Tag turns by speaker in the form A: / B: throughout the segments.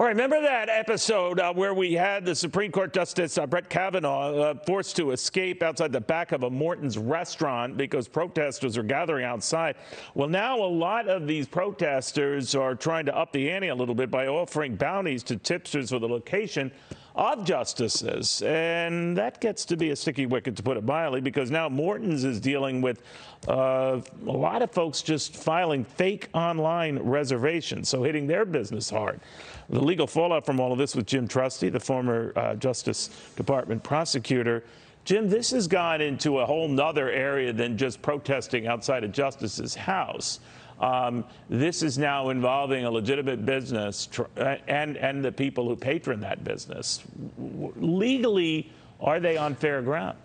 A: All right, remember that episode where we had the Supreme Court Justice Brett Kavanaugh forced to escape outside the back of a Morton's restaurant because protesters are gathering outside? Well, now a lot of these protesters are trying to up the ante a little bit by offering bounties to tipsters for the location of justices. And that gets to be a sticky wicket, to put it mildly, because now Morton's is dealing with a lot of folks just filing fake online reservations, so hitting their business hard. The legal fallout from all of this with Jim Trusty, the former Justice Department prosecutor. Jim, this has gone into a whole nother area than just protesting outside a justice's house. This is now involving a legitimate business and the people who patron that business. Legally, are they on fair ground?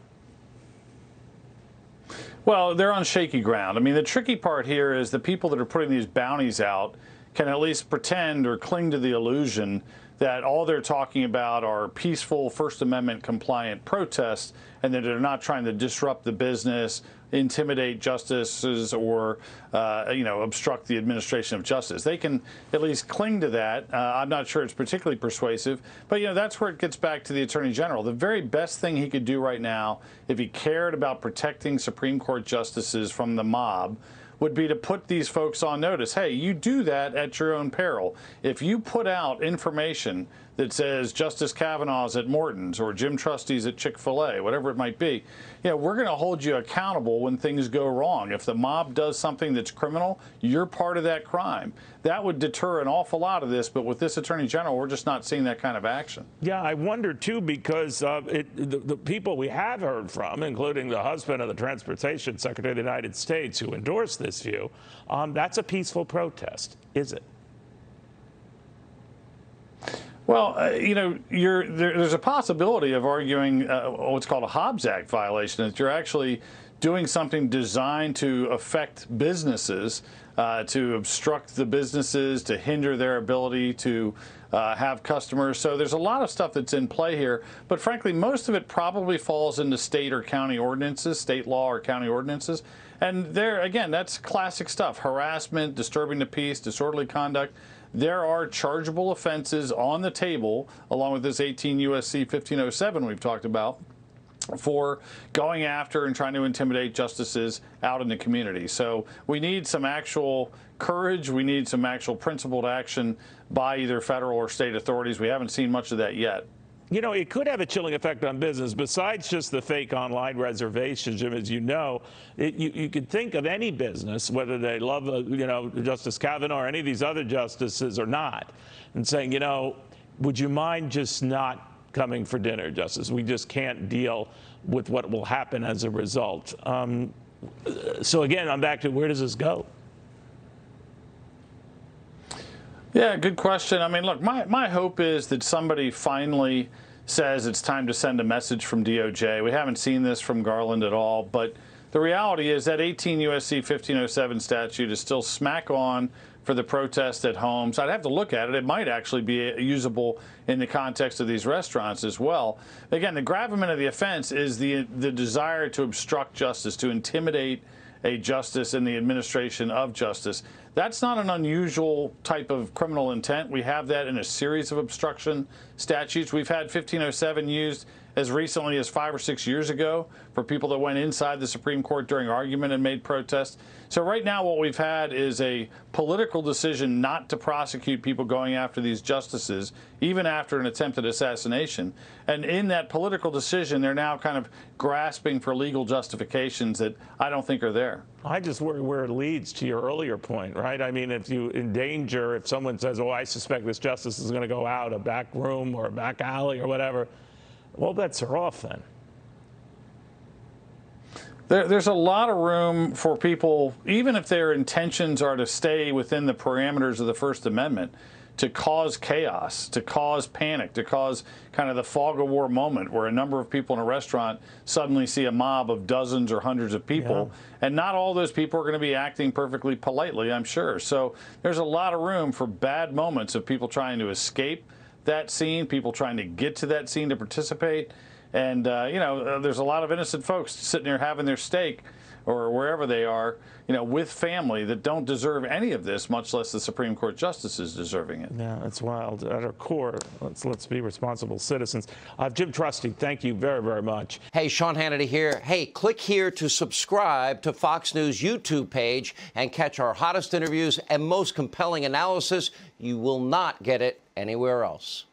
B: Well, they're on shaky ground. I mean, the tricky part here is the people that are putting these bounties out can at least pretend or cling to the illusion that all they're talking about are peaceful First Amendment compliant protests and that they're not trying to disrupt the business, intimidate justices, or obstruct the administration of justice. They can at least cling to that. I'm not sure it's particularly persuasive, but that's where it gets back to the Attorney General. The very best thing he could do right now, if he cared about protecting Supreme Court justices from the mob, would be to put these folks on notice. Hey, you do that at your own peril. If you put out information that says Justice Kavanaugh's at Morton's or Jim Trusty's at Chick-fil-A, whatever it might be, we're going to hold you accountable when things go wrong. If the mob does something that's criminal, you're part of that crime. That would deter an awful lot of this, but with this Attorney General, we're just not seeing that kind of action.
A: Yeah, I wonder, too, because the people we have heard from, including the husband of the Transportation Secretary of the United States who endorsed this view, that's a peaceful protest, is it?
B: Well, there's a possibility of arguing what's called a Hobbs Act violation, that you're actually doing something designed to affect businesses, to obstruct the businesses, to hinder their ability to have customers. So there's a lot of stuff that's in play here. But frankly, most of it probably falls into state or county ordinances, state law or county ordinances. And there, again, that's classic stuff: harassment, disturbing the peace, disorderly conduct. There are chargeable offenses on the table, along with this 18 U.S.C. 1507 we've talked about, for going after and trying to intimidate justices out in the community. So we need some actual courage. We need some actual principled action by either federal or state authorities. We haven't seen much of that yet.
A: It could have a chilling effect on business. Besides just the fake online reservations, Jim, as you know, you could think of any business, whether they love, Justice Kavanaugh or any of these other justices or not, and saying, would you mind just not coming for dinner, Justice? We just can't deal with what will happen as a result. So again, I'm back to, where does this go?
B: Yeah, good question. I mean, look, my hope is that somebody finally says it's time to send a message from DOJ. We haven't seen this from Garland at all, but the reality is that 18 U.S.C. 1507 statute is still smack on for the protest at homes. I'd have to look at it. It might actually be usable in the context of these restaurants as well. Again, the gravamen of the offense is the desire to obstruct justice, to intimidate a justice in the administration of justice. That's not an unusual type of criminal intent. We have that in a series of obstruction statutes. We've had 1507 used as recently as 5 or 6 years ago for people that went inside the Supreme Court during argument and made protests. So right now what we've had is a political decision not to prosecute people going after these justices, even after an attempted assassination. And in that political decision, they're now kind of grasping for legal justifications that I don't think are there.
A: I just worry where it leads to your earlier point, right? I mean, if you endanger, if someone says, oh, I suspect this justice is going to go out a back room or a back alley or whatever, well, bets are off then.
B: There's a lot of room for people, even if their intentions are to stay within the parameters of the First Amendment, to cause chaos, to cause panic, to cause kind of the fog of war moment where a number of people in a restaurant suddenly see a mob of dozens or hundreds of people. Yeah. And not all those people are going to be acting perfectly politely, I'm sure. So there's a lot of room for bad moments of people trying to escape that scene, people trying to get to that scene to participate. And, there's a lot of innocent folks sitting there having their steak or wherever they are, with family that don't deserve any of this, much less the Supreme Court justices deserving it.
A: Yeah, it's wild. At our core, let's be responsible citizens. Jim Trusty, thank you very, very much.
C: Hey, Sean Hannity here. Hey, click here to subscribe to Fox News YouTube page and catch our hottest interviews and most compelling analysis. You will not get it anywhere else.